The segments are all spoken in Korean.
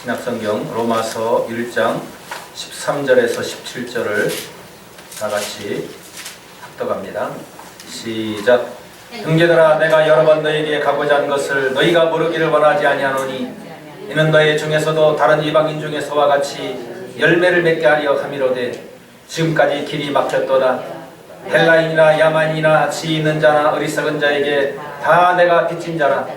신약성경 로마서 1장 13절에서 17절을 다같이 합독합니다. 시작. 형제들아, 내가 여러 번 너희에게 가고자 한 것을 너희가 모르기를 원하지 아니하노니 이는 너희 중에서도 다른 이방인 중에서와 같이 열매를 맺게 하려 함이로되 지금까지 길이 막혔도다. 헬라인이나 야만인이나 지혜 있는 자나 어리석은 자에게 다 내가 빚진 자라.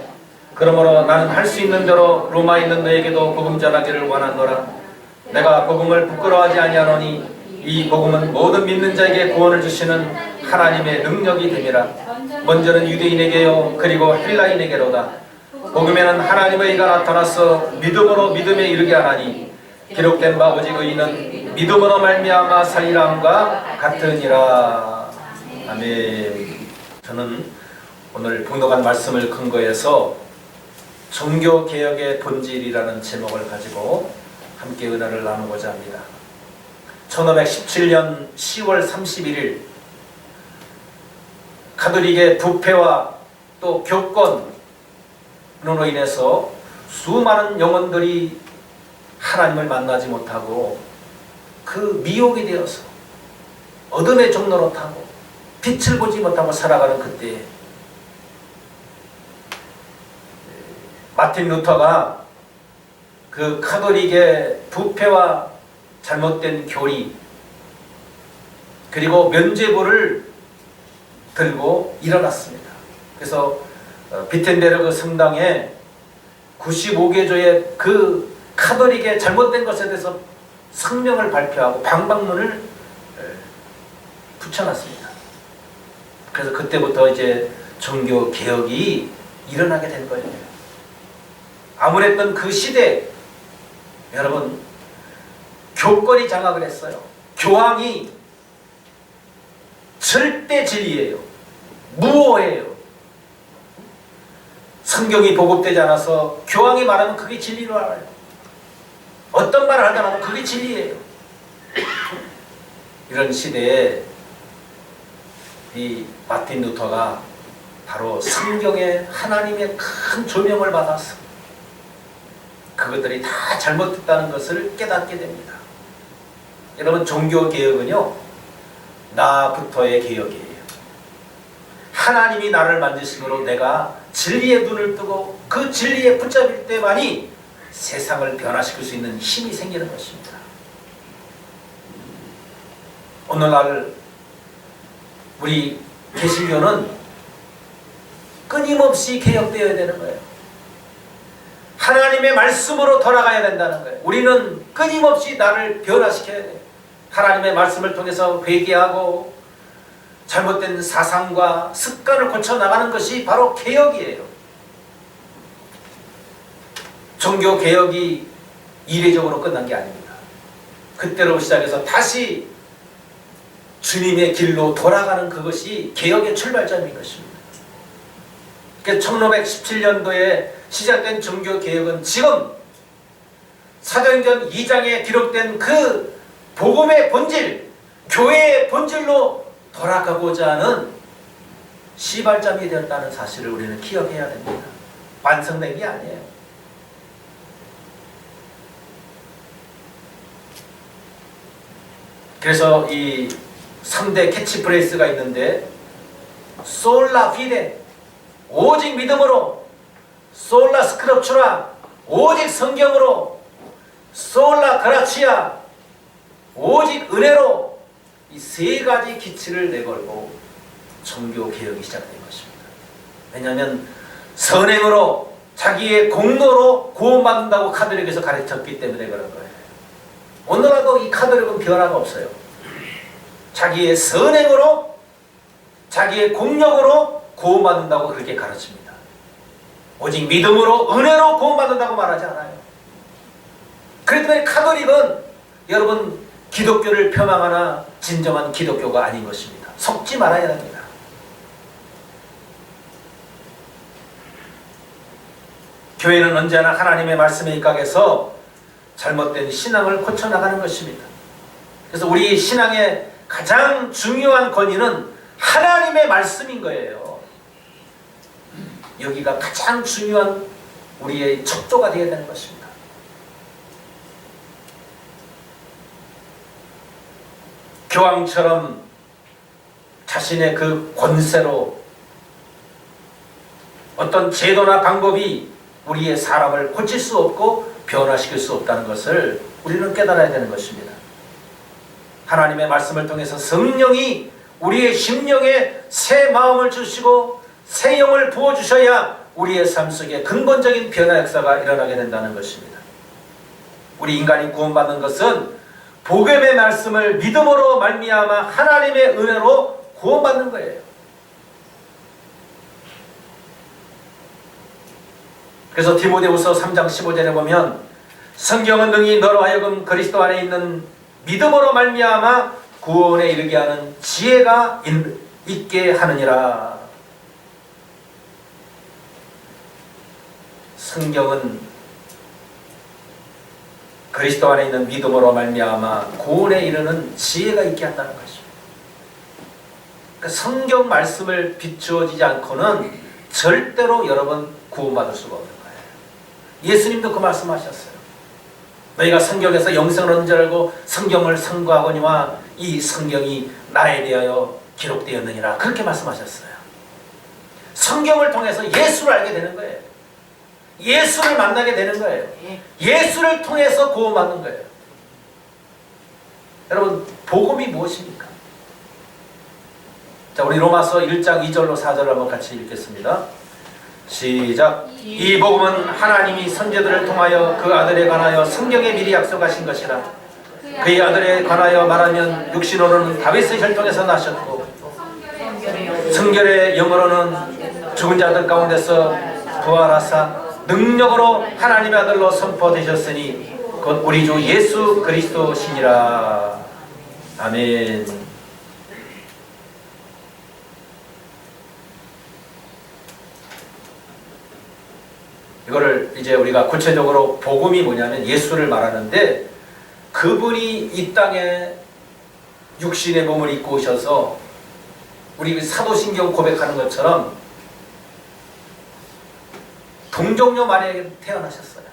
그러므로 나는 할 수 있는 대로 로마에 있는 너에게도 복음 전하기를 원하노라. 내가 복음을 부끄러워하지 아니하노니 이 복음은 모든 믿는 자에게 구원을 주시는 하나님의 능력이 됨이라. 먼저는 유대인에게요 그리고 헬라인에게로다. 복음에는 하나님의 의가 나타나서 믿음으로 믿음에 이르게 하나니 기록된 바 오직 의인은 믿음으로 말미암아 살리라 함과 같으니라. 아멘. 저는 오늘 봉독한 말씀을 근거해서 종교개혁의 본질이라는 제목을 가지고 함께 은혜를 나누고자 합니다. 1517년 10월 31일 가톨릭의 부패와 또 교권으로 인해서 수많은 영혼들이 하나님을 만나지 못하고 그 미혹이 되어서 어둠의 종로로 타고 빛을 보지 못하고 살아가는 그때에 마틴 루터가 그 가톨릭의 부패와 잘못된 교리 그리고 면죄부를 들고 일어났습니다. 그래서 비텐베르그 성당에 95개조의 그 가톨릭의 잘못된 것에 대해서 성명을 발표하고 방방문을 붙여놨습니다. 그래서 그때부터 이제 종교 개혁이 일어나게 된 거예요. 아무랬던 그 시대, 여러분, 교권이 장악을 했어요. 교황이 절대 진리예요. 무오예요. 성경이 보급되지 않아서 교황이 말하면 그게 진리로 알아요. 어떤 말을 하더라도 그게 진리예요. 이런 시대에 이 마틴 루터가 바로 성경의 하나님의 큰 조명을 받아서 그것들이 다 잘못됐다는 것을 깨닫게 됩니다. 여러분, 종교개혁은요 나부터의 개혁이에요. 하나님이 나를 만드심으로 내가 진리의 눈을 뜨고 그 진리에 붙잡힐 때만이 세상을 변화시킬 수 있는 힘이 생기는 것입니다. 오늘날 우리 개신교는 끊임없이 개혁되어야 되는 거예요. 하나님의 말씀으로 돌아가야 된다는 거예요. 우리는 끊임없이 나를 변화시켜야 돼요. 하나님의 말씀을 통해서 회개하고 잘못된 사상과 습관을 고쳐나가는 것이 바로 개혁이에요. 종교개혁이 이례적으로 끝난 게 아닙니다. 그때로 시작해서 다시 주님의 길로 돌아가는 그것이 개혁의 출발점인 것입니다. 1517년도에 시작된 종교개혁은 지금 사도행전 2장에 기록된 그 복음의 본질, 교회의 본질로 돌아가고자 하는 시발점이 되었다는 사실을 우리는 기억해야 됩니다. 완성된 게 아니에요. 그래서 이 3대 캐치프레이스가 있는데 솔라 피데, 오직 믿음으로, 솔라 스크립추라, 오직 성경으로, 솔라 그라치아, 오직 은혜로, 이 세 가지 기치를 내걸고 종교개혁이 시작된 것입니다. 왜냐하면 선행으로 자기의 공로로 구원받는다고 카톨릭에서 가르쳤기 때문에 그런 거예요. 오늘날도 이 카톨릭은 변화가 없어요. 자기의 선행으로 자기의 공력으로 구원받는다고 그렇게 가르칩니다. 오직 믿음으로 은혜로 구원받는다고 말하지 않아요. 그렇기 때문에 카톨릭은 여러분 기독교를 폄하하나 진정한 기독교가 아닌 것입니다. 속지 말아야 합니다. 교회는 언제나 하나님의 말씀에 입각해서 잘못된 신앙을 고쳐나가는 것입니다. 그래서 우리 신앙의 가장 중요한 권위는 하나님의 말씀인 거예요. 여기가 가장 중요한 우리의 척도가 되어야 되는 것입니다. 교황처럼 자신의 그 권세로 어떤 제도나 방법이 우리의 사람을 고칠 수 없고 변화시킬 수 없다는 것을 우리는 깨달아야 되는 것입니다. 하나님의 말씀을 통해서 성령이 우리의 심령에 새 마음을 주시고 새 영을 부어주셔야 우리의 삶 속에 근본적인 변화 역사가 일어나게 된다는 것입니다. 우리 인간이 구원받는 것은 복음의 말씀을 믿음으로 말미암아 하나님의 은혜로 구원받는 거예요. 그래서 디모데후서 3장 15절에 보면 성경은 능히 너로 하여금 그리스도 안에 있는 믿음으로 말미암아 구원에 이르게 하는 지혜가 있게 하느니라. 성경은 그리스도 안에 있는 믿음으로 말미암아 구원에 이르는 지혜가 있게 한다는 것입니다. 그러니까 성경 말씀을 비추어지지 않고는 절대로 여러분 구원받을 수가 없는 거예요. 예수님도 그 말씀하셨어요. 너희가 성경에서 영생을 얻는 줄 알고 성경을 상고하거니와 이 성경이 나에 대하여 기록되었느니라. 그렇게 말씀하셨어요. 성경을 통해서 예수를 알게 되는 거예요. 예수를 만나게 되는 거예요. 예수를 통해서 구원받는 거예요. 여러분, 복음이 무엇입니까? 자, 우리 로마서 1장 2절로 4절을 한번 같이 읽겠습니다. 시작. 이 복음은 하나님이 선지자들을 통하여 그 아들에 관하여 성경에 미리 약속하신 것이라. 그의 아들에 관하여 말하면 육신으로는 다윗의 혈통에서 나셨고 성결의 영으로는 죽은 자들 가운데서 부활하사 능력으로 하나님의 아들로 선포되셨으니 곧 우리 주 예수 그리스도시니라. 아멘. 이거를 이제 우리가 구체적으로 복음이 뭐냐면 예수를 말하는데, 그분이 이 땅에 육신의 몸을 입고 오셔서 우리 사도신경 고백하는 것처럼 동정녀 마리아에게 태어나셨어요.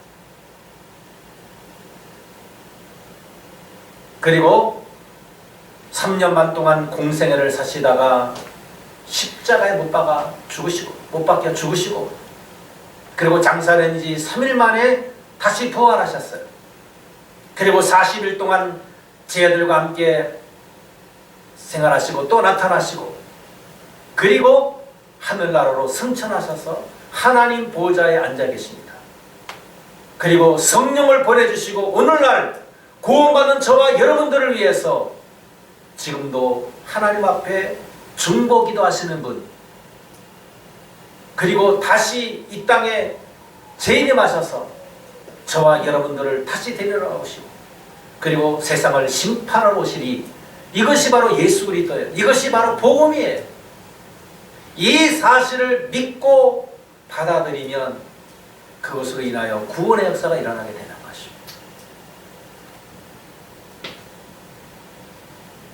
그리고 3년 반 동안 공생애를 사시다가 십자가에 못 박혀 죽으시고 그리고 장사된 지 3일 만에 다시 부활하셨어요. 그리고 40일 동안 제자들과 함께 생활하시고 또 나타나시고 그리고 하늘나라로 승천하셔서 하나님 보좌에 앉아 계십니다. 그리고 성령을 보내주시고 오늘날 구원받은 저와 여러분들을 위해서 지금도 하나님 앞에 중보기도 하시는 분, 그리고 다시 이 땅에 재림하셔서 저와 여러분들을 다시 데리러 오시고 그리고 세상을 심판하러 오시리. 이것이 바로 예수 그리스도예요. 이것이 바로 복음이에요. 이 사실을 믿고 받아들이면 그것으로 인하여 구원의 역사가 일어나게 되는 것입니다.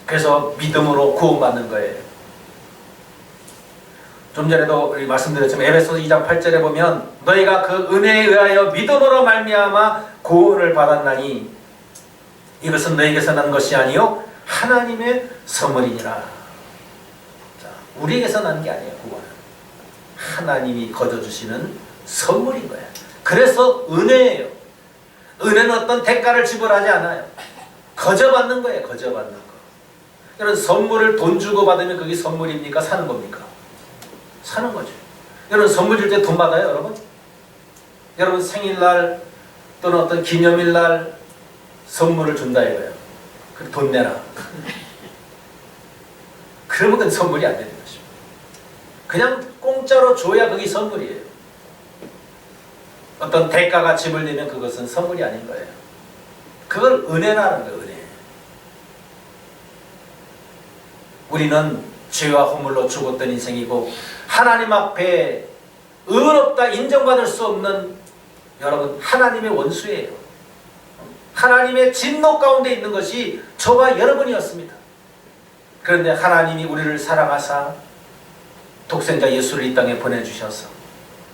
그래서 믿음으로 구원받는 거예요. 좀 전에도 우리 말씀드렸지만 에베소서 2장 8절에 보면 너희가 그 은혜에 의하여 믿음으로 말미암아 구원을 받았나니 이것은 너희에게서 난 것이 아니요 하나님의 선물이니라. 자, 우리에게서 난 게 아니에요. 구원은 하나님이 거둬주시는 선물인 거예요. 그래서 은혜예요. 은혜는 어떤 대가를 지불하지 않아요. 거저받는 거예요. 거저받는 거. 이런 선물을 돈 주고 받으면 그게 선물입니까? 사는 겁니까? 사는 거죠. 여러분 선물 줄 때 돈 받아요, 여러분? 여러분 생일날 또는 어떤 기념일날 선물을 준다 이거예요. 그 돈 내라. 그러면 그건 선물이 안 되는 것입니다. 그냥 공짜로 줘야 그게 선물이에요. 어떤 대가가 지불되면 그것은 선물이 아닌 거예요. 그걸 은혜라는 거예요, 은혜. 우리는 죄와 허물로 죽었던 인생이고 하나님 앞에 의롭다 인정받을 수 없는 여러분 하나님의 원수예요. 하나님의 진노 가운데 있는 것이 저와 여러분이었습니다. 그런데 하나님이 우리를 사랑하사 독생자 예수를 이 땅에 보내주셔서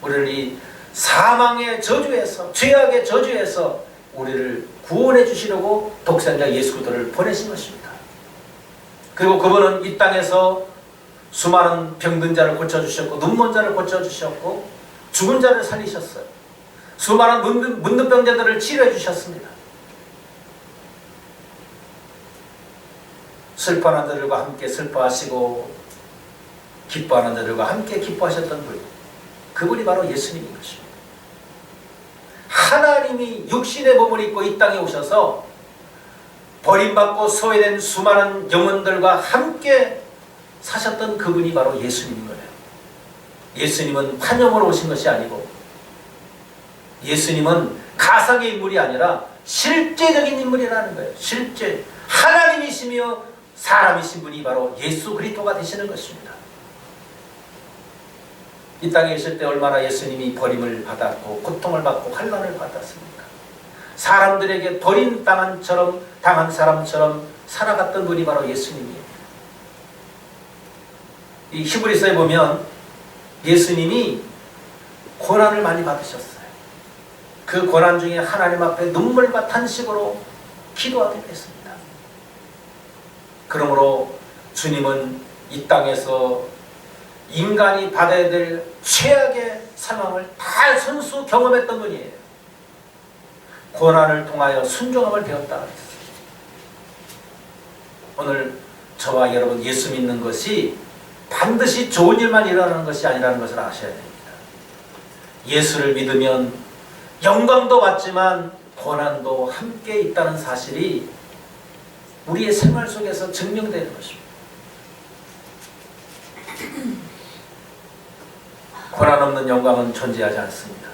우리를 이 사망의 저주에서 죄악의 저주에서 우리를 구원해 주시려고 독생자 예수 그리스도를 보내신 것입니다. 그리고 그분은 이 땅에서 수많은 병든 자를 고쳐주셨고 눈먼 자를 고쳐주셨고 죽은 자를 살리셨어요. 수많은 문둥병자들을 치료해 주셨습니다. 슬퍼하는 자들과 함께 슬퍼하시고 기뻐하는 자들과 함께 기뻐하셨던 분, 그분이 바로 예수님인 것입니다. 하나님이 육신의 몸을 입고 이 땅에 오셔서 버림받고 소외된 수많은 영혼들과 함께 사셨던 그분이 바로 예수님인 거예요. 예수님은 환영으로 오신 것이 아니고 예수님은 가상의 인물이 아니라 실제적인 인물이라는 거예요. 실제 하나님이시며 사람이신 분이 바로 예수 그리스도가 되시는 것입니다. 이 땅에 있을 때 얼마나 예수님이 버림을 받았고 고통을 받고 환난을 받았습니까? 사람들에게 버림당한 사람처럼 살아갔던 분이 바로 예수님이에요. 이 히브리서에 보면 예수님이 고난을 많이 받으셨어요. 그 고난 중에 하나님 앞에 눈물과 탄식으로 기도하게 됐습니다. 그러므로 주님은 이 땅에서 인간이 받아야 될 최악의 상황을 다 손수 경험했던 분이에요. 고난을 통하여 순종함을 배웠다 그랬어요. 오늘 저와 여러분 예수 믿는 것이 반드시 좋은 일만 일어나는 것이 아니라는 것을 아셔야 됩니다. 예수를 믿으면 영광도 받지만 고난도 함께 있다는 사실이 우리의 생활 속에서 증명되는 것입니다. 고난 없는 영광은 존재하지 않습니다.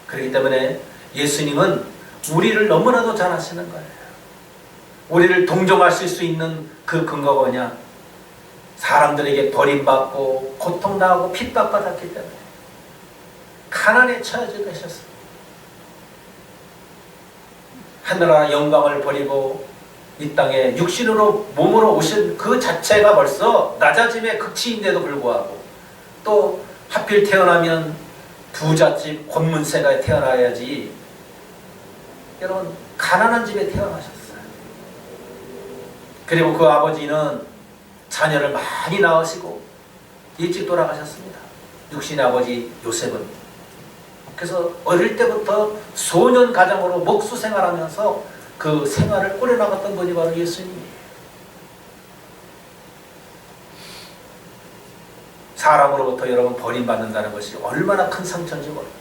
그렇기 때문에 예수님은 우리를 너무나도 잘 아시는 거예요. 우리를 동정하실 수 있는 그 근거가 뭐냐? 사람들에게 버림받고 고통당하고 핍박받았기 때문에 가난에 처해져 계셨습니다. 하늘나라 영광을 버리고 이 땅에 육신으로 몸으로 오신 그 자체가 벌써 낮아짐의 극치인데도 불구하고 또 하필 태어나면 부잣집 권문세가 태어나야지, 여러분 가난한 집에 태어나셨어요. 그리고 그 아버지는 자녀를 많이 낳으시고 일찍 돌아가셨습니다. 육신의 아버지 요셉은. 그래서 어릴 때부터 소년 가정으로 목수 생활하면서 그 생활을 꾸려나갔던 분이 바로 예수님이에요. 사람으로부터 여러분 버림받는다는 것이 얼마나 큰 상처인지 모릅니다.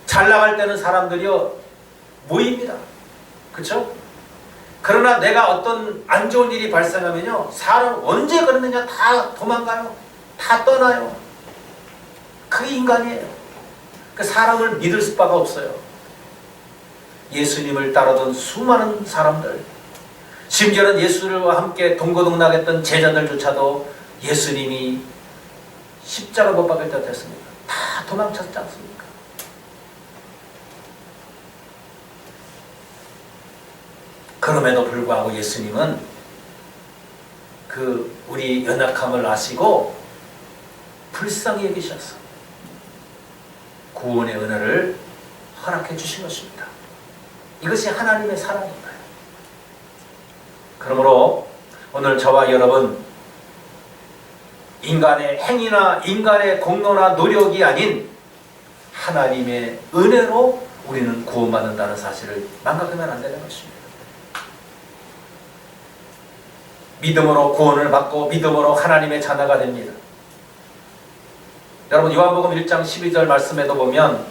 잘 나갈 때는 사람들이요 모입니다. 그렇죠? 그러나 내가 어떤 안 좋은 일이 발생하면요 사람 언제 그러느냐 다 도망가요. 다 떠나요. 그게 인간이에요. 그 사람을 믿을 수밖에 없어요. 예수님을 따르던 수많은 사람들, 심지어는 예수와 함께 동고동락했던 제자들조차도 예수님이 십자가 못 박을 때 됐습니다. 다 도망쳤지 않습니까? 그럼에도 불구하고 예수님은 그 우리 연약함을 아시고 불쌍히 여기셔서 구원의 은혜를 허락해 주신 것입니다. 이것이 하나님의 사랑입니다. 그러므로 오늘 저와 여러분, 인간의 행위나 인간의 공로나 노력이 아닌 하나님의 은혜로 우리는 구원받는다는 사실을 망각하면 안 되는 것입니다. 믿음으로 구원을 받고 믿음으로 하나님의 자녀가 됩니다. 여러분 요한복음 1장 12절 말씀에도 보면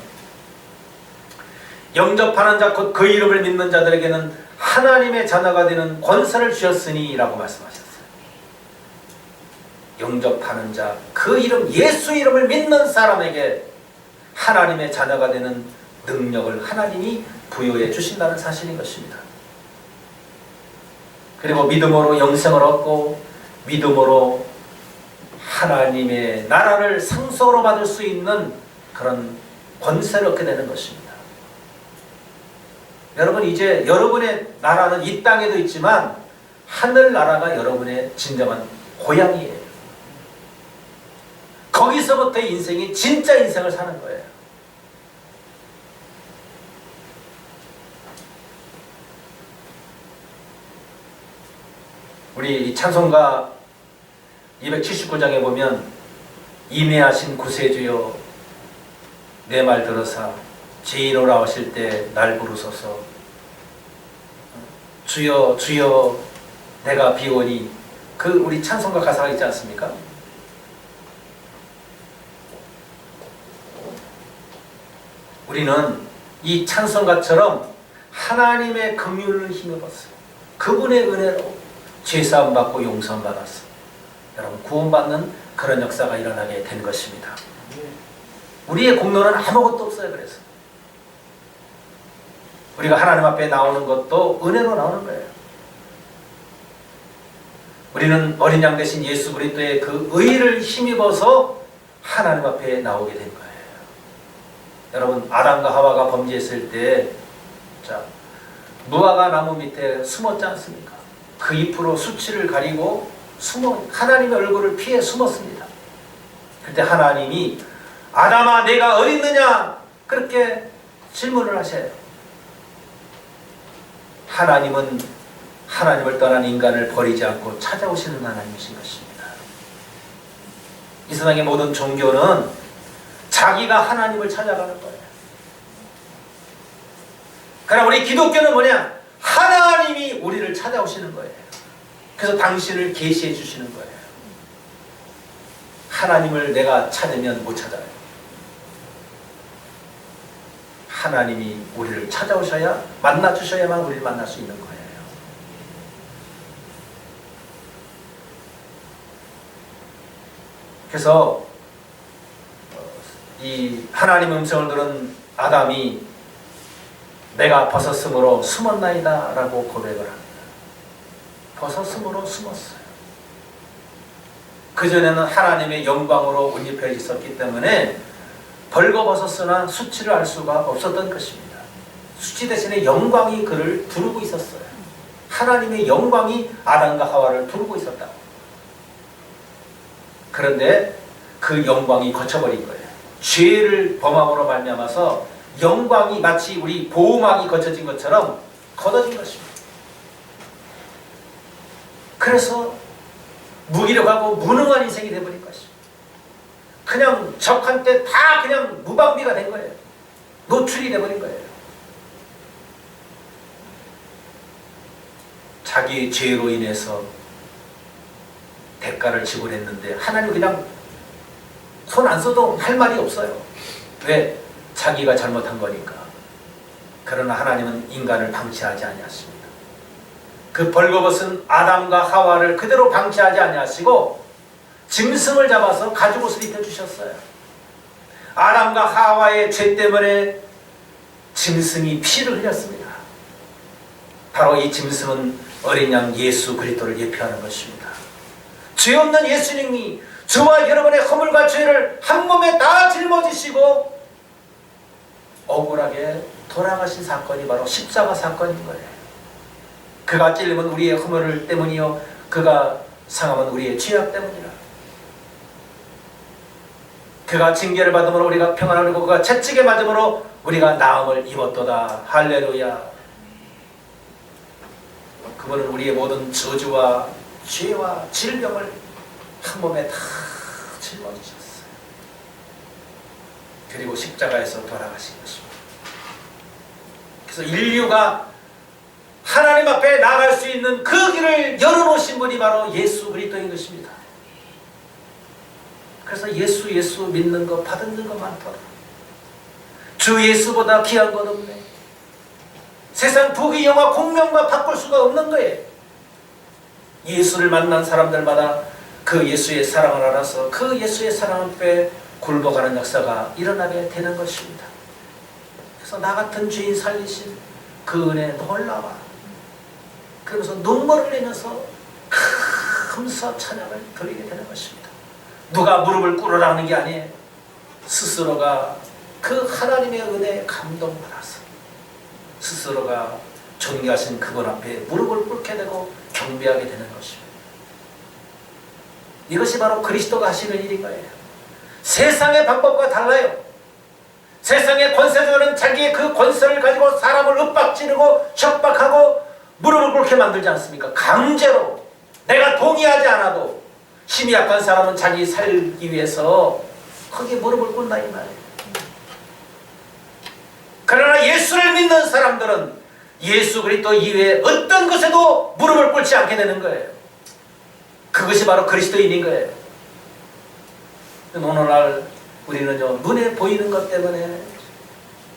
영접하는 자 곧 그 이름을 믿는 자들에게는 하나님의 자녀가 되는 권세를 주셨으니 라고 말씀하셨어요. 영접하는 자, 그 이름 예수 이름을 믿는 사람에게 하나님의 자녀가 되는 능력을 하나님이 부여해 주신다는 사실인 것입니다. 그리고 믿음으로 영생을 얻고 믿음으로 하나님의 나라를 상속으로 받을 수 있는 그런 권세를 얻게 되는 것입니다. 여러분 이제 여러분의 나라는 이 땅에도 있지만 하늘나라가 여러분의 진정한 고향이에요. 거기서부터 인생이 진짜 인생을 사는 거예요. 우리 찬송가 279장에 보면 임해하신 구세주여 내 말 들으사 죄인오라 하실 때 날 부르소서. 주여 주여 내가 비오니, 그 우리 찬송가 가사가 있지 않습니까? 우리는 이 찬송가처럼 하나님의 긍휼을 힘입었어요. 그분의 은혜로 죄사함 받고 용서함 받았어. 여러분, 구원받는 그런 역사가 일어나게 된 것입니다. 우리의 공로는 아무것도 없어요. 그래서 우리가 하나님 앞에 나오는 것도 은혜로 나오는 거예요. 우리는 어린 양 대신 예수 그리스도의 그 의를 힘입어서 하나님 앞에 나오게 된 거예요. 여러분, 아담과 하와가 범죄했을 때 무화과 나무 밑에 숨었지 않습니까? 그 잎으로 수치를 가리고 하나님의 얼굴을 피해 숨었습니다. 그때 하나님이 아담아 내가 어디 있느냐? 그렇게 질문을 하셔요. 하나님은 하나님을 떠난 인간을 버리지 않고 찾아오시는 하나님이신 것입니다. 이 세상의 모든 종교는 자기가 하나님을 찾아가는 거예요. 그러나 우리 기독교는 뭐냐? 하나님이 우리를 찾아오시는 거예요. 그래서 당신을 계시해 주시는 거예요. 하나님을 내가 찾으면 못 찾아요. 하나님이 우리를 찾아오셔야, 만나 주셔야만 우리를 만날 수 있는 거예요. 그래서 이 하나님의 음성을 들은 아담이 내가 벗었으므로 숨었나이다 라고 고백을 합니다. 벗었으므로 숨었어요. 그전에는 하나님의 영광으로 옷 입혀 있었기 때문에 벌거벗었으나 수치를 알 수가 없었던 것입니다. 수치 대신에 영광이 그를 두르고 있었어요. 하나님의 영광이 아담과 하와를 두르고 있었다고. 그런데 그 영광이 거쳐버린 거예요. 죄를 범함으로 말미암아서 영광이 마치 우리 보호막이 거쳐진 것처럼 걷어진 것입니다. 그래서 무기력하고 무능한 인생이 되어버린 것입니다. 그냥 적한테 다 그냥 무방비가 된 거예요. 노출이 되어버린 거예요. 자기의 죄로 인해서 대가를 지불했는데 하나님 그냥 손 안 써도 할 말이 없어요. 왜? 자기가 잘못한 거니까. 그러나 하나님은 인간을 방치하지 아니하십니다. 그 벌거벗은 아담과 하와를 그대로 방치하지 아니하시고 짐승을 잡아서 가죽옷을 입혀주셨어요. 아담과 하와의 죄 때문에 짐승이 피를 흘렸습니다. 바로 이 짐승은 어린 양 예수 그리스도를 예표하는 것입니다. 죄 없는 예수님이 저와 여러분의 허물과 죄를 한 몸에 다 짊어지시고 억울하게 돌아가신 사건이 바로 십자가 사건인 거예요. 그가 찔리면 우리의 허물 때문이요, 그가 상하면 우리의 죄악 때문이라. 그가 징계를 받음으로 우리가 평안을 누리고 그가 채찍에 맞음으로 우리가 나음을 입었도다. 할렐루야. 그분은 우리의 모든 저주와 죄와 질병을 한 몸에 다 짊어지셨어요. 그리고 십자가에서 돌아가신 것입니다. 그래서 인류가 하나님 앞에 나갈 수 있는 그 길을 열어놓으신 분이 바로 예수 그리스도인 것입니다. 그래서 예수 믿는 것, 받는 것 많더라. 주 예수보다 귀한 것 없네. 세상 부귀 영화 공명과 바꿀 수가 없는 거예요. 예수를 만난 사람들마다 그 예수의 사랑을 알아서 그 예수의 사랑 앞에 굴복하는 역사가 일어나게 되는 것입니다. 그래서 나 같은 죄인 살리신 그 은혜 놀라워. 그러면서 눈물을 흘리면서 감사 찬양을 드리게 되는 것입니다. 누가 무릎을 꿇으라 하는 게 아니에요. 스스로가 그 하나님의 은혜에 감동받아서 스스로가 존귀하신 그분 앞에 무릎을 꿇게 되고 경배하게 되는 것입니다. 이것이 바로 그리스도가 하시는 일인 거예요. 세상의 방법과 달라요. 세상의 권세자들은 자기의 그 권세를 가지고 사람을 윽박지르고 협박하고 무릎을 꿇게 만들지 않습니까? 강제로 내가 동의하지 않아도 힘이 약한 사람은 자기 살기 위해서 거기에 무릎을 꿇는다 이 말이에요. 그러나 예수를 믿는 사람들은 예수 그리스도 이외에 어떤 것에도 무릎을 꿇지 않게 되는 거예요. 그것이 바로 그리스도인인 거예요. 오늘날 우리는요, 눈에 보이는 것 때문에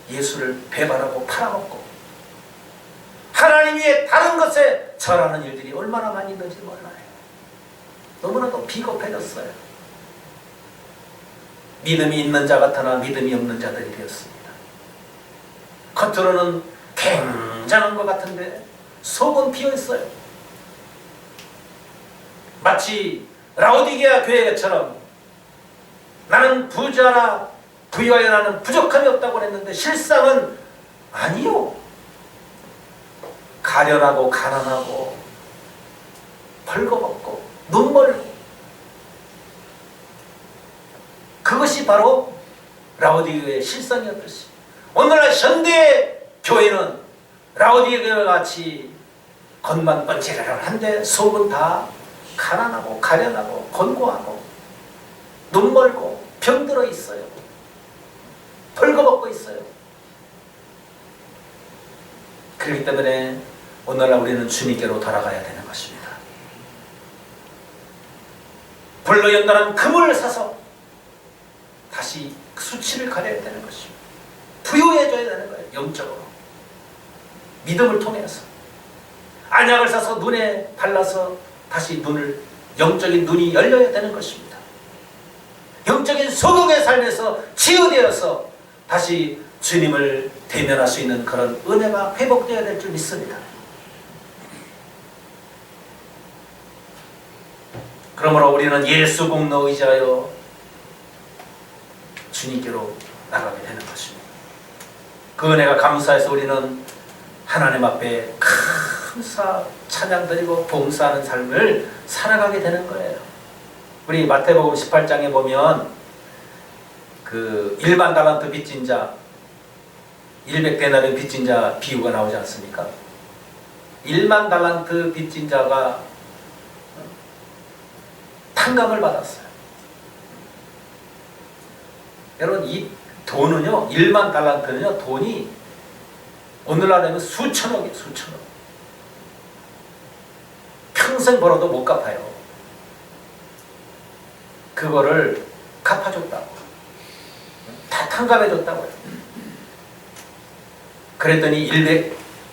예수를 배반하고 팔아먹고 하나님 위에 다른 것에 절하는 일들이 얼마나 많이 있는지 몰라요. 너무나도 비겁해졌어요. 믿음이 있는 자 같으나 믿음이 없는 자들이 되었습니다. 겉으로는 굉장한 것 같은데 속은 비어있어요. 마치 라오디게아 교회처럼 나는 부자나 부유하여 나는 부족함이 없다고 했는데 실상은 아니요. 가련하고 가난하고 벌거벗고 눈멀고 그것이 바로 라오디게아의 실상이었듯이 오늘날 현대의 교회는 라오디게아와 같이 겉만 번지르르한데 속은 다 가난하고 가련하고 곤고하고 눈멀고 병들어 있어요. 벌거벗고 있어요. 그렇기 때문에 오늘날 우리는 주님께로 돌아가야 되는 것입니다. 불로 연단한 금을 사서 다시 수치를 가려야 되는 것입니다. 부유해져야 되는 거예요. 영적으로 믿음을 통해서 안약을 사서 눈에 발라서 다시 영적인 눈이 열려야 되는 것입니다. 영적인 소경의 삶에서 치유되어서 다시 주님을 대면할 수 있는 그런 은혜가 회복되어야 될 줄 믿습니다. 그러므로 우리는 예수 공로 의지하여 주님께로 나가게 되는 것입니다. 그 은혜가 감사해서 우리는 하나님 앞에 감사 찬양 드리고 봉사하는 삶을 살아가게 되는 거예요. 우리 마태복음 18장에 보면 그 1만 달란트 빚진 자 100데나리온 빚진 자 비유가 나오지 않습니까? 1만 달란트 빚진 자가 탕감을 받았어요. 여러분 이 돈은요, 1만 달란트는요, 돈이 오늘날에는 수천억이에요. 수천억. 평생 벌어도 못 갚아요. 그거를 갚아줬다고. 다 탕감해줬다고요. 그랬더니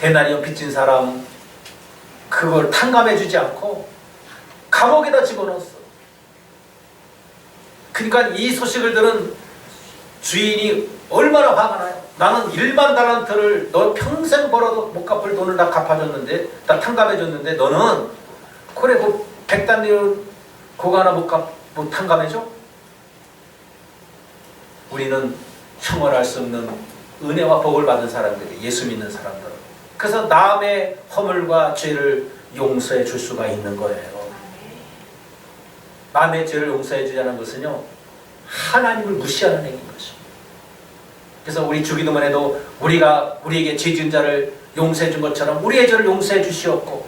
100데나리온 빚진 사람 그걸 탕감해주지 않고 감옥에다 집어넣었어. 그러니까 이 소식을 들은 주인이 얼마나 화가 나요. 나는 1만 달란트를 너 평생 벌어도 못 갚을 돈을 다 갚아줬는데, 다 탕감해줬는데 너는 그래 그 100데나리온 그거 하나 못 탕감해줘? 우리는 형언할 수 없는 은혜와 복을 받은 사람들이 예수 믿는 사람들. 그래서 남의 허물과 죄를 용서해 줄 수가 있는 거예요. 남의 죄를 용서해 주자는 것은요, 하나님을 무시하는 행위인 것입니다. 그래서 우리 주기도문에도 우리가 우리에게 죄 지은 자를 용서해 준 것처럼 우리의 죄를 용서해 주시옵고,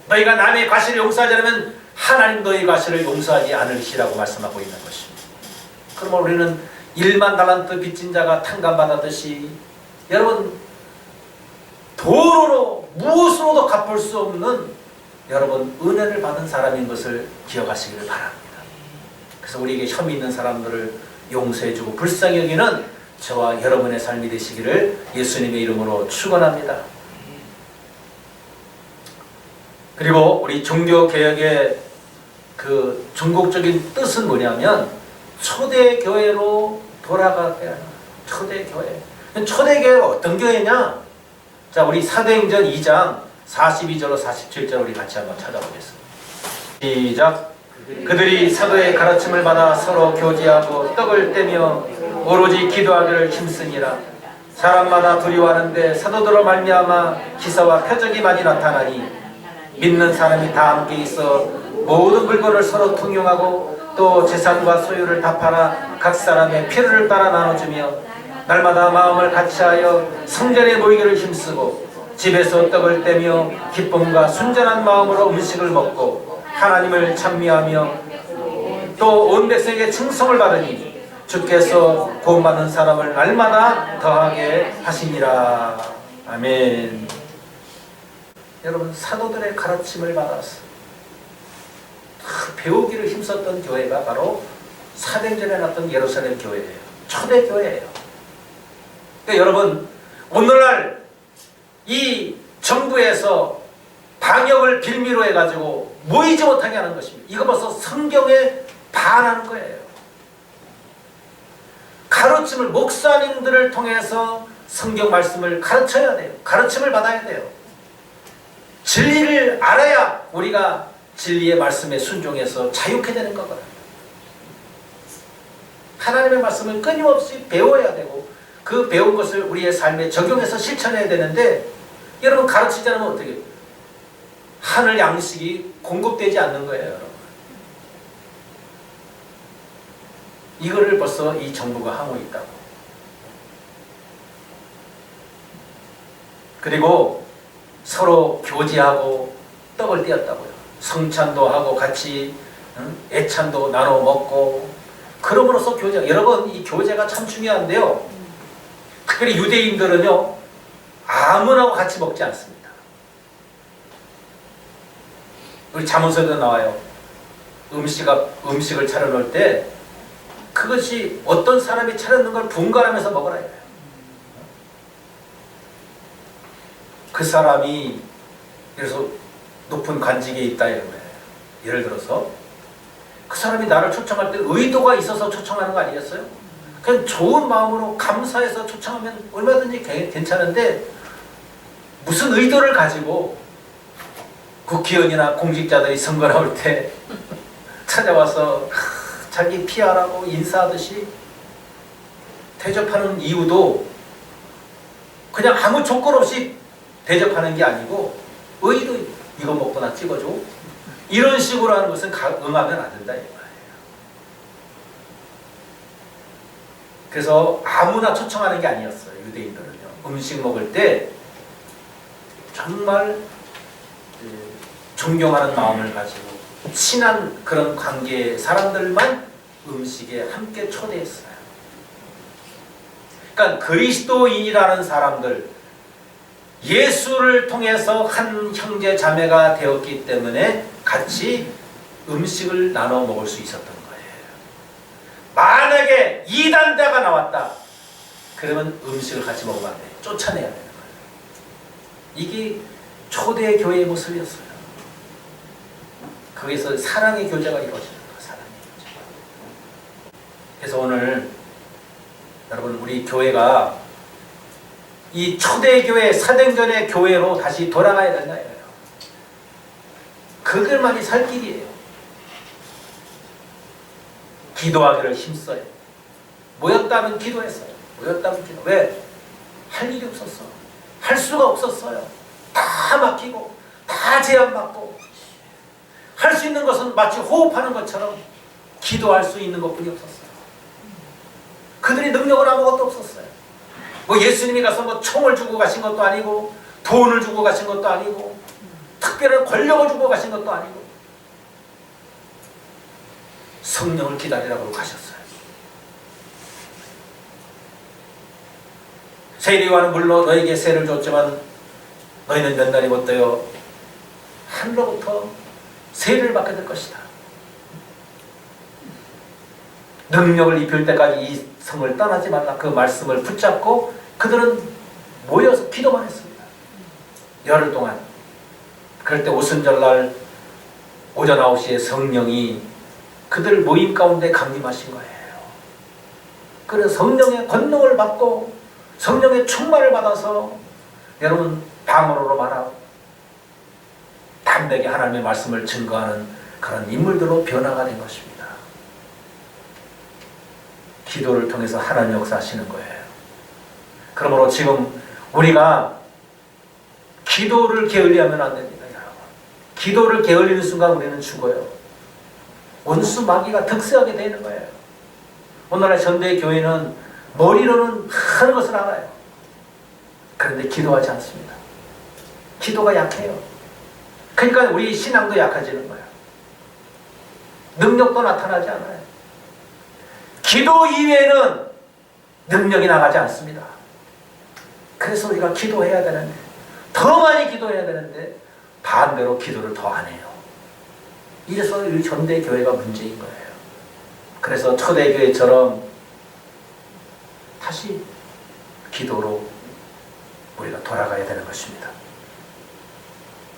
너희가 남의 과실을 용서하지 않으면 하나님 너희 과실을 용서하지 않으시라고 말씀하고 있는 것입니다. 그러면 우리는 1만 달란트 빚진 자가 탕감받았듯이 여러분 돈으로 무엇으로도 갚을 수 없는 여러분 은혜를 받은 사람인 것을 기억하시기를 바랍니다. 그래서 우리에게 혐의 있는 사람들을 용서해주고 불쌍히 여기는 저와 여러분의 삶이 되시기를 예수님의 이름으로 축원합니다. 그리고 우리 종교개혁의 그 종국적인 뜻은 뭐냐면 초대교회로 돌아가야 하는 초대교회. 초대교회가 어떤 교회냐? 자, 우리 사도행전 2장 42절로 47절 우리 같이 한번 찾아보겠습니다. 시작. 그들이 사도의 가르침을 받아 서로 교제하고 떡을 떼며 오로지 기도하기를 힘쓰니라. 사람마다 두려워하는데 사도들로 말미암아 기사와 표적이 많이 나타나니 믿는 사람이 다 함께 있어 모든 물건을 서로 통용하고 또 재산과 소유를 다 팔아 각 사람의 필요를 따라 나눠주며 날마다 마음을 같이하여 성전에 모이기를 힘쓰고 집에서 떡을 떼며 기쁨과 순전한 마음으로 음식을 먹고 하나님을 찬미하며 또 온 백성에게 충성을 받으니 주께서 구원받는 사람을 날마다 더하게 하시니라. 아멘. 여러분, 사도들의 가르침을 받아서 배우기를 힘썼던 교회가 바로 사도행전에 났던 예루살렘 교회예요. 초대 교회예요. 그러니까 여러분, 오늘날 이 정부에서 방역을 빌미로 해가지고 모이지 못하게 하는 것입니다. 이거 벌써 성경에 반하는 거예요. 가르침을, 목사님들을 통해서 성경 말씀을 가르쳐야 돼요. 가르침을 받아야 돼요. 진리를 알아야 우리가 진리의 말씀에 순종해서 자유케 되는 거거든요. 하나님의 말씀을 끊임없이 배워야 되고 그 배운 것을 우리의 삶에 적용해서 실천해야 되는데, 여러분, 가르치지 않으면 어떻게 해요? 하늘 양식이 공급되지 않는 거예요, 여러분. 이거를 벌써 이 정부가 하고 있다고. 그리고 서로 교제하고 떡을 떼었다고요. 성찬도 하고 같이 애찬도 나눠 먹고, 그럼으로써 교제. 여러분, 이 교제가 참 중요한데요. 특별히 유대인들은요, 아무나하고 같이 먹지 않습니다. 우리 잠언서에도 나와요. 음식을 차려놓을 때 그것이 어떤 사람이 차려놓은 걸 분간하면서 먹으라 해요. 그 사람이 그래서 높은 관직에 있다 이런 거예요. 예를 들어서 그 사람이 나를 초청할 때 의도가 있어서 초청하는 거 아니겠어요? 그냥 좋은 마음으로 감사해서 초청하면 얼마든지 괜찮은데, 무슨 의도를 가지고 국회의원이나 공직자들이 선거 나올 때 찾아와서 자기 PR하고 인사하듯이 대접하는 이유도 그냥 아무 조건 없이 대접하는 게 아니고, 의도, 이거 먹고 나 찍어줘, 이런 식으로 하는 것은 응하면 안 된다 이 말이에요. 그래서 아무나 초청하는 게 아니었어요. 유대인들은요, 음식 먹을 때 정말 존경하는 마음을 가지고 친한 그런 관계의 사람들만 음식에 함께 초대했어요. 그러니까 그리스도인이라는 사람들, 예수를 통해서 한 형제 자매가 되었기 때문에 같이 음식을 나눠 먹을 수 있었던 거예요. 만약에 이단자가 나왔다 그러면 음식을 같이 먹으면 안 돼요. 쫓아내야 되는 거예요. 이게 초대 교회의 모습이었어요. 거기서 사랑의 교제가 이루어지는 거예요. 사랑의 교제. 그래서 오늘 여러분, 우리 교회가 이 초대교회, 사도행전의 교회로 다시 돌아가야 된다 이거예요. 그들만이 살 길이에요. 기도하기를 힘써요. 모였다면 기도했어요. 모였다면 기도. 왜? 할 일이 없었어. 할 수가 없었어요. 다 막히고 다 제한받고 할 수 있는 것은 마치 호흡하는 것처럼 기도할 수 있는 것뿐이 없었어요. 그들이 능력은 아무것도 없었어요. 뭐 예수님이 가서 뭐 총을 주고 가신 것도 아니고 돈을 주고 가신 것도 아니고 특별한 권력을 주고 가신 것도 아니고 성령을 기다리라고 가셨어요. 세례요한은 물론 너에게 세를 줬지만 너희는 몇 날이 못되어 하늘로부터 세를 받게 될 것이다. 능력을 입힐 때까지 이 성을 떠나지 말라. 그 말씀을 붙잡고 그들은 모여서 기도만 했습니다. 열흘 동안. 그럴 때 오순절날 오전 9시에 성령이 그들 모임 가운데 강림하신 거예요. 그래서 성령의 권능을 받고 성령의 충만을 받아서 여러분, 방언으로 말하고 담대하게 하나님의 말씀을 증거하는 그런 인물들로 변화가 된 것입니다. 기도를 통해서 하나님 역사하시는 거예요. 그러므로 지금 우리가 기도를 게을리하면 안 됩니다. 여러분. 기도를 게을리는 순간 우리는 죽어요. 원수 마귀가 득세하게 되는 거예요. 오늘날 현대 교회는 머리로는 하는 것을 알아요. 그런데 기도하지 않습니다. 기도가 약해요. 그러니까 우리 신앙도 약해지는 거야. 능력도 나타나지 않아요. 기도 이외에는 능력이 나가지 않습니다. 그래서 우리가 기도해야 되는데, 더 많이 기도해야 되는데 반대로 기도를 더 안 해요. 이래서 이 현대 교회가 문제인 거예요. 그래서 초대교회처럼 다시 기도로 우리가 돌아가야 되는 것입니다.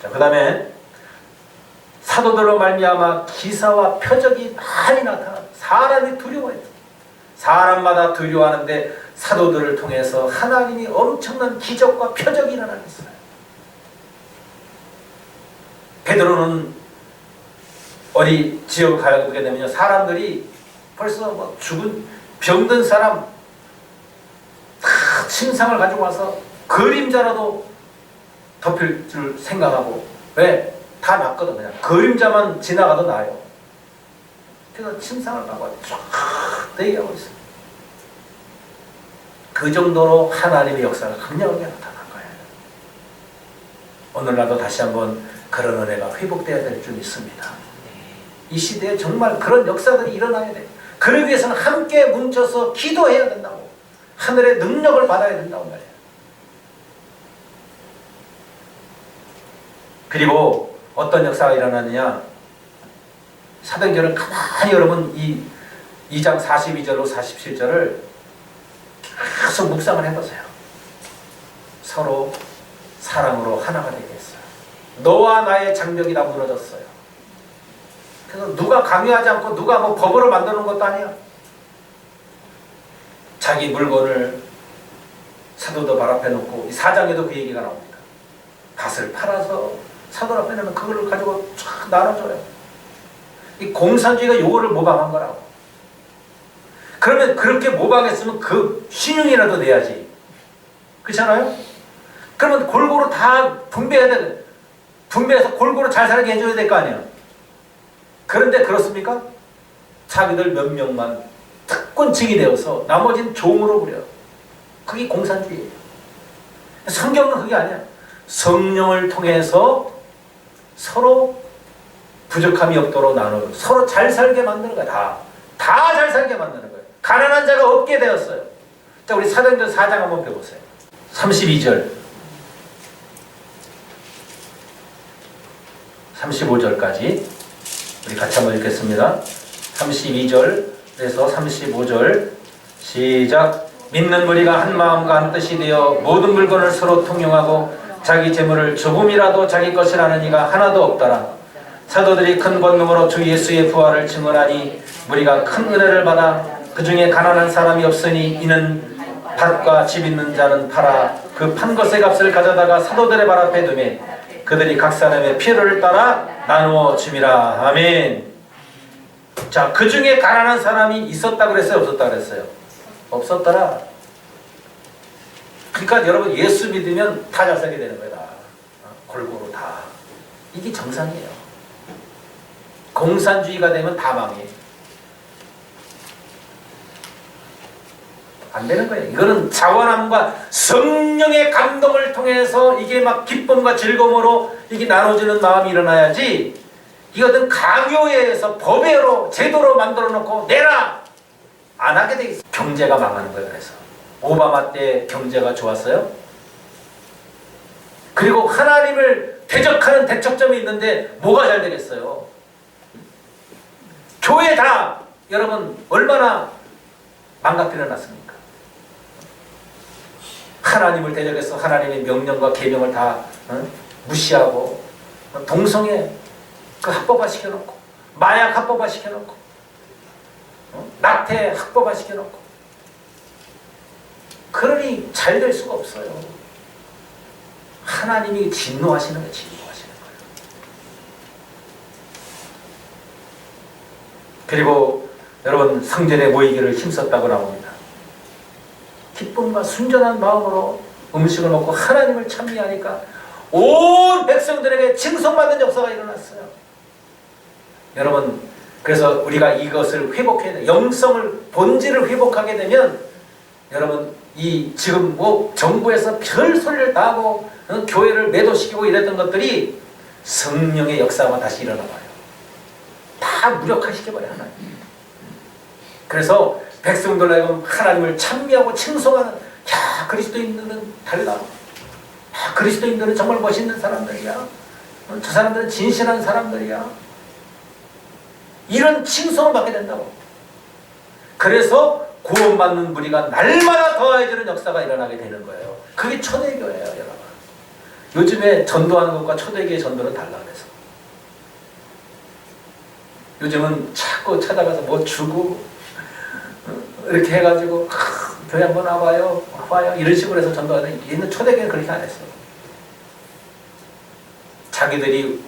자, 그 다음에 사도들로 말미암아 기사와 표적이 많이 나타나 사람이 두려워해요. 사람마다 두려워하는데 사도들을 통해서 하나님이 엄청난 기적과 표적이 일어나겠어요. 베드로는 어디 지역 가게 되면요, 사람들이 벌써 뭐 죽은 병든 사람 다 침상을 가지고 와서 그림자라도 덮일 줄 생각하고, 왜? 다 낫거든. 그냥 그림자만 지나가도 나아요. 그래서 침상을 가고 쫙 대기하고 있어요. 그 정도로 하나님의 역사가 강력하게 나타난 거예요. 오늘날도 다시 한번 그런 은혜가 회복되어야 될 줄 믿습니다. 이 시대에 정말 그런 역사들이 일어나야 돼요. 그러기 위해서는 함께 뭉쳐서 기도해야 된다고. 하늘의 능력을 받아야 된다고 말이에요. 그리고 어떤 역사가 일어나느냐, 사도행전을 가만히 여러분 이 2장 42절로 47절을 계속 묵상을 해보세요. 서로 사랑으로 하나가 되게 했어요. 너와 나의 장벽이 다 무너졌어요. 그래서 누가 강요하지 않고 누가 뭐 법으로 만드는 것도 아니야. 자기 물건을 사도들 발 앞에 놓고, 이 4장에도 그 얘기가 나옵니다. 밭을 팔아서 사도들 앞에 놓으면 그거를 가지고 쫙 나눠줘요. 이 공산주의가 요거를 모방한 거라고. 그러면 그렇게 모방했으면 그 신용이라도 내야지. 그렇잖아요? 그러면 골고루 다 분배해야 돼. 분배해서 골고루 잘 살게 해줘야 될 거 아니에요. 그런데 그렇습니까? 자기들 몇 명만 특권층이 되어서 나머지는 종으로 부려. 그게 공산주의예요. 성경은 그게 아니야. 성령을 통해서 서로 부족함이 없도록 나누고 서로 잘 살게 만드는 거야. 다 잘 살게 만드는 거예요. 가난한 자가 없게 되었어요. 자, 우리 사도행전 4장 한번 펴보세요. 32절 35절까지 우리 같이 한번 읽겠습니다. 32절에서 35절 시작. 믿는 무리가 한 마음과 한 뜻이 되어 모든 물건을 서로 통용하고 자기 재물을 조금이라도 자기 것이라는 이가 하나도 없더라. 사도들이 큰 권능으로 주 예수의 부활을 증언하니 무리가 큰 은혜를 받아 그 중에 가난한 사람이 없으니 이는 밭과 집 있는 자는 팔아 그 판 것의 값을 가져다가 사도들의 발 앞에 두매 그들이 각 사람의 필요를 따라 나누어 줌이라. 아멘. 자, 그 중에 가난한 사람이 있었다 그랬어요? 없었다 그랬어요? 없었더라. 그러니까 여러분 예수 믿으면 다 잘 살게 되는 거야. 골고루 다. 이게 정상이에요. 공산주의가 되면 다 망해. 안 되는 거예요. 이거는 자원함과 성령의 감동을 통해서 이게 막 기쁨과 즐거움으로 이게 나눠지는 마음이 일어나야지, 이거는 강요에 의해서 법외로 제도로 만들어 놓고 내라 안 하게 돼 있어. 경제가 망하는 거예요. 그래서 오바마 때 경제가 좋았어요. 그리고 하나님을 대적하는 대척점이 있는데 뭐가 잘 되겠어요? 교회 다 여러분 얼마나 망가뜨려 놨습니까? 하나님을 대적해서 하나님의 명령과 계명을 다 무시하고 동성애 그 합법화 시켜놓고 마약 합법화 시켜놓고 낙태 합법화 시켜놓고 그러니 잘 될 수가 없어요. 하나님이 진노하시는 거예요. 진노하시는 거예요. 그리고 여러분 성전에 모이기를 힘썼다고 나옵니다. 기쁨과 순전한 마음으로 음식을 먹고 하나님을 찬미하니까 온 백성들에게 칭송받는 역사가 일어났어요. 여러분, 그래서 우리가 이것을 회복해야 돼요. 영성을, 본질을 회복하게 되면 여러분 이 지금 뭐 정부에서 별 소리를 다 하고 교회를 매도시키고 이랬던 것들이 성령의 역사가 다시 일어나 봐요. 다 무력화시켜버려요 하나님. 그래서 백성들에게 하나님을 찬미하고 칭송하는, 야 그리스도인들은 달라, 야 그리스도인들은 정말 멋있는 사람들이야, 저 사람들은 진실한 사람들이야, 이런 칭송을 받게 된다고. 그래서 구원받는 무리가 날마다 더해지는 역사가 일어나게 되는 거예요. 그게 초대교회예요 여러분. 요즘에 전도하는 것과 초대교회 전도는 달라. 그래서 요즘은 자꾸 찾아가서 뭐 주고 이렇게 해가지고 교회 한번 와봐요 이런 식으로 해서 전도하는, 얘는 초대교회는 그렇게 안 했어. 자기들이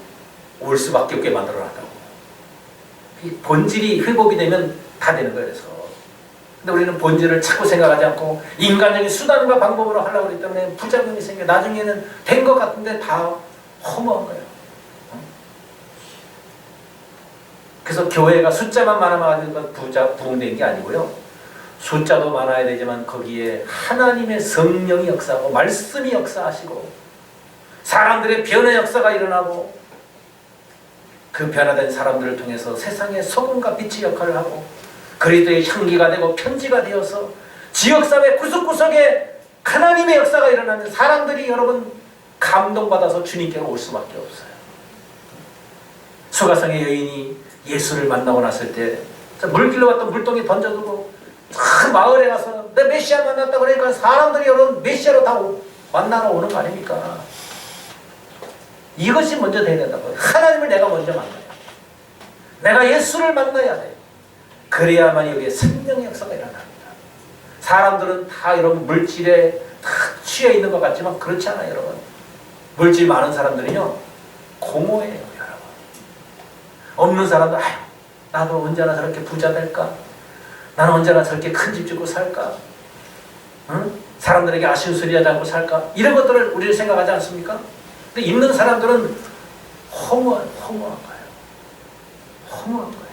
올 수밖에 없게 만들어놨다고. 이 본질이 회복이 되면 다 되는 거예요. 그래서 근데 우리는 본질을 자꾸 생각하지 않고 인간적인 수단과 방법으로 하려고 그러기 때문에 부작용이 생겨 나중에는 된 것 같은데 다 허무한 거예요. 그래서 교회가 숫자만 많아가지고 부흥된 게 아니고요. 숫자도 많아야 되지만 거기에 하나님의 성령이 역사하고 말씀이 역사하시고 사람들의 변의 역사가 일어나고 그 변화된 사람들을 통해서 세상의 소금과 빛의 역할을 하고 그리스도의 향기가 되고 편지가 되어서 지역사회 구석구석에 하나님의 역사가 일어나면 사람들이 여러분 감동받아서 주님께로 올 수밖에 없어요. 수가성의 여인이 예수를 만나고 났을 때 물길로 왔던 물동이 던져두고 마을에 가서 내 메시아 만났다 그러니까 사람들이 여러분 메시아로 다 만나러 오는 거 아닙니까? 이것이 먼저 돼야 된다고요. 하나님을 내가 먼저 만나야 돼. 내가 예수를 만나야 돼. 그래야만 여기에 생명의 역사가 일어납니다. 사람들은 다 여러분 물질에 다 취해 있는 것 같지만 그렇지 않아요. 여러분 물질 많은 사람들은요 공허해요. 여러분 없는 사람들 아유 나도 언제나 저렇게 부자 될까, 나는 언제나 저렇게 큰 집 짓고 살까, 응? 사람들에게 아쉬운 소리 하지 않고 살까, 이런 것들을 우리는 생각하지 않습니까? 근데 있는 사람들은 허무한 거예요. 허무한 거예요.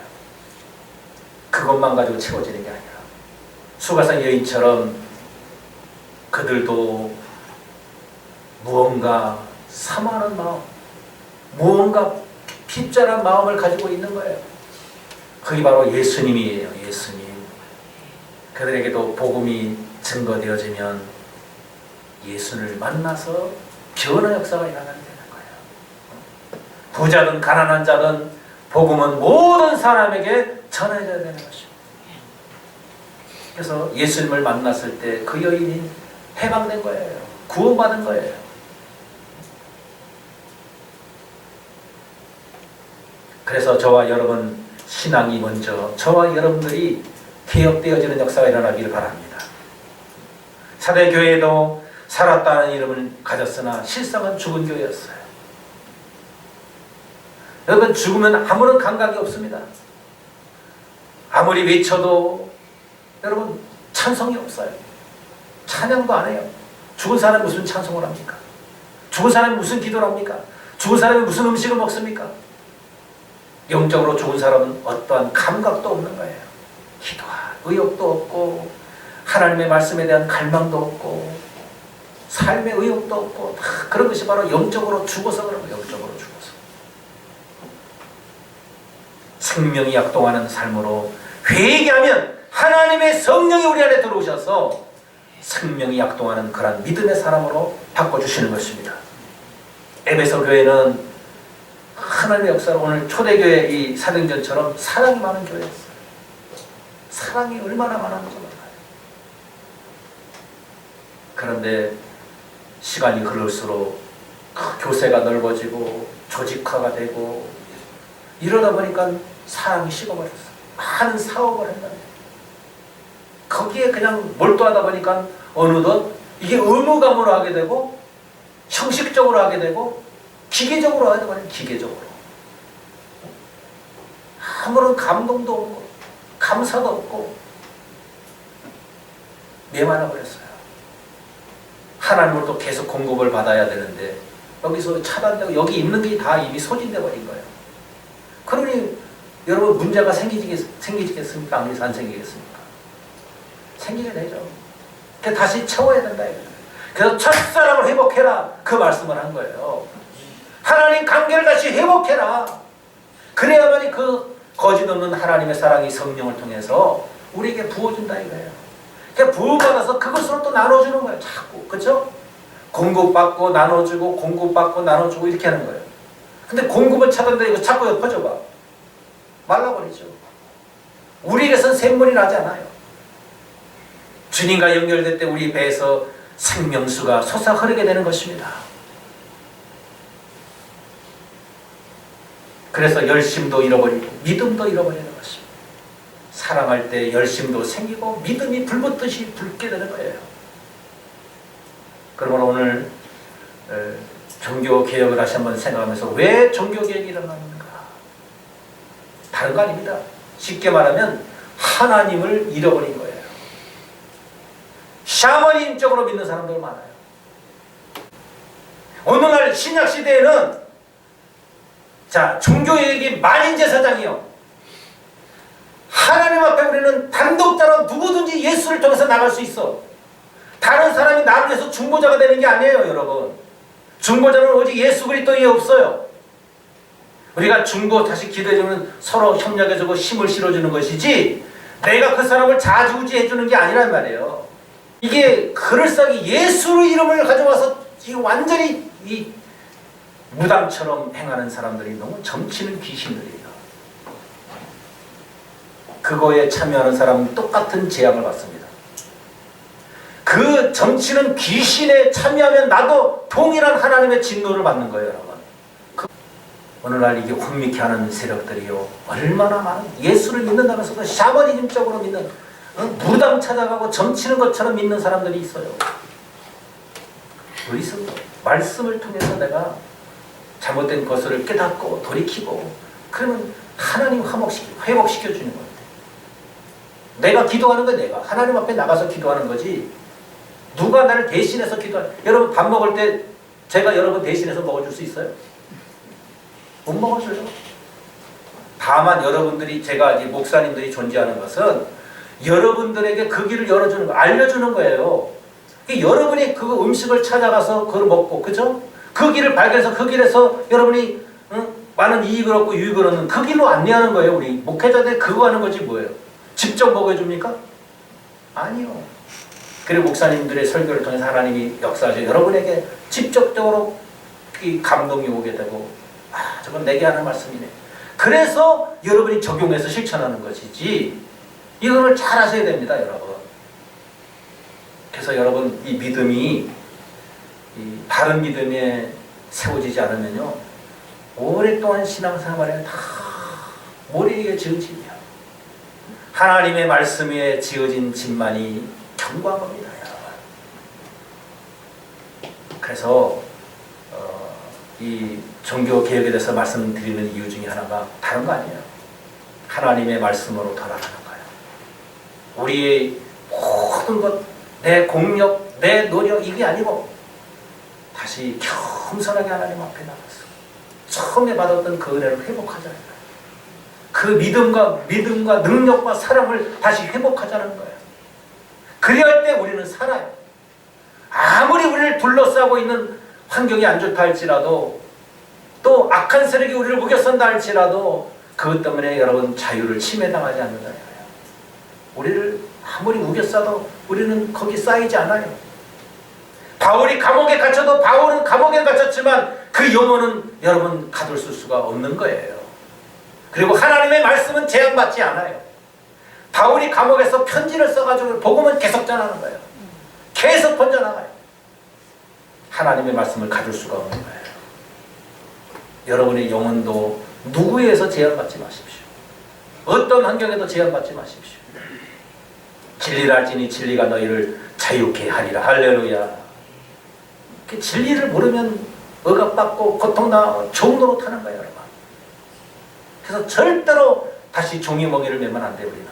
그것만 가지고 채워지는 게 아니라 수가성 여인처럼 그들도 무언가 사모하는 마음, 무언가 핍절한 마음을 가지고 있는 거예요. 그게 바로 예수님이에요. 예수님. 그들에게도 복음이 증거되어지면 예수를 만나서 변화 역사가 일어나게 되는 거예요. 부자든 가난한 자든 복음은 모든 사람에게 전해져야 되는 것입니다. 그래서 예수님을 만났을 때 그 여인이 해방된 거예요. 구원받은 거예요. 그래서 저와 여러분 신앙이 먼저 저와 여러분들이 개혁되어지는 역사가 일어나기를 바랍니다. 사대교회도 살았다는 이름을 가졌으나 실상은 죽은 교회였어요. 여러분 죽으면 아무런 감각이 없습니다. 아무리 외쳐도 여러분 찬송이 없어요. 찬양도 안 해요. 죽은 사람이 무슨 찬송을 합니까? 죽은 사람이 무슨 기도를 합니까? 죽은 사람이 무슨 음식을 먹습니까? 영적으로 죽은 사람은 어떠한 감각도 없는 거예요. 기도할 의욕도 없고 하나님의 말씀에 대한 갈망도 없고 삶의 의욕도 없고 다 그런 것이 바로 영적으로 죽어서 그런 거예요. 영적으로 죽어서. 생명이 약동하는 삶으로 회개하면 하나님의 성령이 우리 안에 들어오셔서 생명이 약동하는 그런 믿음의 사람으로 바꿔주시는 것입니다. 에베소 교회는 하나님의 역사로 오늘 초대교회 이 사도행전처럼 사랑이 많은 교회였어요. 사랑이 얼마나 많았는지 몰라요. 그런데 시간이 흐를수록 교세가 넓어지고 조직화가 되고 이러다 보니까 사랑이 식어버렸어요. 많은 사업을 했는데 거기에 그냥 몰두하다 보니까 어느덧 이게 의무감으로 하게 되고 형식적으로 하게 되고 기계적으로 하게 되고 기계적으로 아무런 감동도 없고 감사도 없고 메말라 버렸어요. 하나님으로부터 계속 공급을 받아야 되는데 여기서 차단되고 여기 있는 게 다 이미 소진돼 버린 거예요. 그러니 여러분 문제가 생기겠습니까? 안 생기겠습니까? 생기게 되죠. 다시 채워야 된다. 그래서 첫사랑을 회복해라. 그 말씀을 한 거예요. 하나님 관계를 다시 회복해라. 그래야만이 그 거짓 없는 하나님의 사랑이 성령을 통해서 우리에게 부어준다 이거예요. 그러니까 부어받아서 그것으로 또 나눠주는 거예요. 자꾸. 그렇죠? 공급받고 나눠주고 공급받고 나눠주고 이렇게 하는 거예요. 근데 공급을 찾았는데 이거 자꾸 엎어져봐. 말라버리죠. 우리에게선 샘물이 나지 않아요. 주님과 연결될 때 우리 배에서 생명수가 솟아 흐르게 되는 것입니다. 그래서 열심도 잃어버리고 믿음도 잃어버리는 것입니다. 사랑할 때 열심도 생기고 믿음이 불붙듯이 붉게 되는 거예요. 그러므로 오늘 종교개혁을 다시 한번 생각하면서 왜 종교개혁이 일어나는가? 다른 거 아닙니다. 쉽게 말하면 하나님을 잃어버린 거예요. 샤머니즘적으로 믿는 사람들 많아요. 어느 날 신약시대에는 종교개혁이 만인제사장이요. 하나님 앞에 우리는 단독자로 누구든지 예수를 통해서 나갈 수 있어. 다른 사람이 나를 위해서 중보자가 되는 게 아니에요, 여러분. 중보자는 오직 예수 그리스도에 없어요. 우리가 중보 다시 기도해주면 서로 협력해주고 힘을 실어주는 것이지 내가 그 사람을 좌지우지해주는 게 아니란 말이에요. 이게 그럴싸하게 예수의 이름을 가져와서 완전히 이 무당처럼 행하는 사람들이 너무 점치는 귀신들이에요. 그거에 참여하는 사람은 똑같은 재앙을 받습니다. 그 점치는 귀신에 참여하면 나도 동일한 하나님의 진노를 받는 거예요, 여러분. 오늘날 이게 혼미케 하는 세력들이요, 얼마나 많은 예수를 믿는다면서도 샤머니즘적으로 믿는, 무당 찾아가고 점치는 것처럼 믿는 사람들이 있어요. 어디서 말씀을 통해서 내가 잘못된 것을 깨닫고 돌이키고 그러면 하나님 회복시켜주는 거예요. 내가 기도하는 건 내가 하나님 앞에 나가서 기도하는 거지 누가 나를 대신해서 여러분 밥 먹을 때 제가 여러분 대신해서 먹어줄 수 있어요? 못 먹어줘요. 다만 여러분들이 제가 이제 목사님들이 존재하는 것은 여러분들에게 그 길을 열어주는 거, 알려주는 거예요. 여러분이 그 음식을 찾아가서 그걸 먹고, 그죠? 그 길을 발견해서 그 길에서 여러분이 많은 이익을 얻고 유익을 얻는 그 길로 안내하는 거예요. 우리 목회자들 그거 하는 거지 뭐예요? 직접 먹여줍니까? 아니요. 그리고 목사님들의 설교를 통해서 하나님이 역사하셔 여러분에게 직접적으로 이 감동이 오게 되고 저건 내게 하는 말씀이네. 그래서 여러분이 적용해서 실천하는 것이지 이거를 잘 하셔야 됩니다, 여러분. 그래서 여러분 이 믿음이 이 바른 믿음에 세워지지 않으면요 오랫동안 신앙생활에 다 모래에 지은 집이야. 하나님의 말씀 위에 지어진 집만이 견고한 겁니다, 여러분. 그래서 이 종교 개혁에 대해서 말씀드리는 이유 중에 하나가 다른 거 아니에요. 하나님의 말씀으로 돌아가는 거예요. 우리의 모든 것, 내 공력, 내 노력 이게 아니고 다시 겸손하게 하나님 앞에 나가서 처음에 받았던 그 은혜를 회복하자는 거예요. 그 믿음과 능력과 사랑을 다시 회복하자는 거예요. 그리할 때 우리는 살아요. 아무리 우리를 둘러싸고 있는 환경이 안 좋다 할지라도 또 악한 세력이 우리를 우겨선다 할지라도 그것 때문에 여러분 자유를 침해당하지 않는다. 우리를 아무리 우겨싸도 우리는 거기 쌓이지 않아요. 바울이 감옥에 갇혀도 바울은 감옥에 갇혔지만 그 영혼은 여러분 가둘 수가 없는 거예요. 그리고 하나님의 말씀은 제한받지 않아요. 바울이 감옥에서 편지를 써가지고 복음은 계속 전하는 거예요. 계속 번져나가요. 하나님의 말씀을 가둘 수가 없는 거예요. 여러분의 영혼도 누구에서 제한받지 마십시오. 어떤 환경에도 제한받지 마십시오. 진리를 알지니 진리가 너희를 자유케 하리라. 할렐루야. 진리를 모르면 억압받고 고통당하고 종로로 타는 거예요, 여러분. 그래서 절대로 다시 종이 먹이를 매면 안 돼요, 우리는.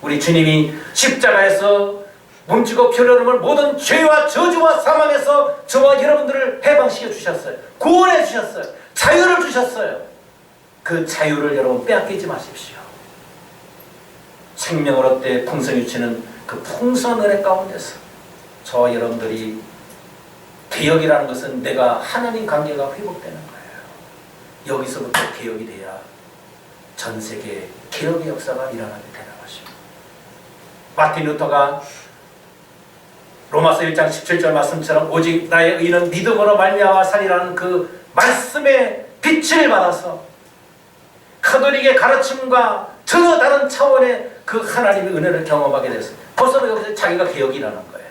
우리 주님이 십자가에서 몸지고 피를 흘림을 모든 죄와 저주와 사망에서 저와 여러분들을 해방시켜 주셨어요. 구원해 주셨어요. 자유를 주셨어요. 그 자유를 여러분 빼앗기지 마십시오. 생명을 얻되 풍성히 치는 그 풍성한 은혜 가운데서 저와 여러분들이 개혁이라는 것은 내가 하나님 관계가 회복되는 거예요. 여기서부터 개혁이 돼야 전 세계에 개혁의 역사가 일어나게 되는 것입니다. 마틴 루터가 로마서 1장 17절 말씀처럼 오직 나의 의는 믿음으로 말미암아 살이라는 그 말씀의 빛을 받아서 가톨릭의 가르침과 전혀 다른 차원의 그 하나님의 은혜를 경험하게 됐습니다. 벌써 여기서 자기가 개혁이 일어난 거예요.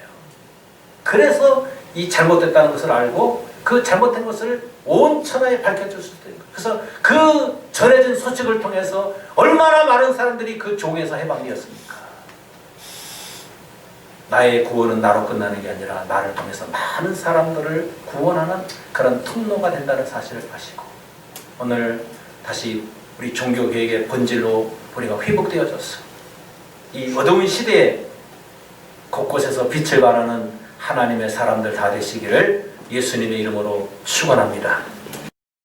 그래서 이 잘못됐다는 것을 알고 그 잘못된 것을 온 천하에 밝혀줄 수 있는 거예요. 그래서 그 전해진 소식을 통해서 얼마나 많은 사람들이 그 종에서 해방되었습니까? 나의 구원은 나로 끝나는 게 아니라 나를 통해서 많은 사람들을 구원하는 그런 통로가 된다는 사실을 아시고 오늘 다시 우리 종교개혁의 본질로 우리가 회복되어졌어. 이 어두운 시대에 곳곳에서 빛을 발하는 하나님의 사람들 다 되시기를 예수님의 이름으로 축원합니다.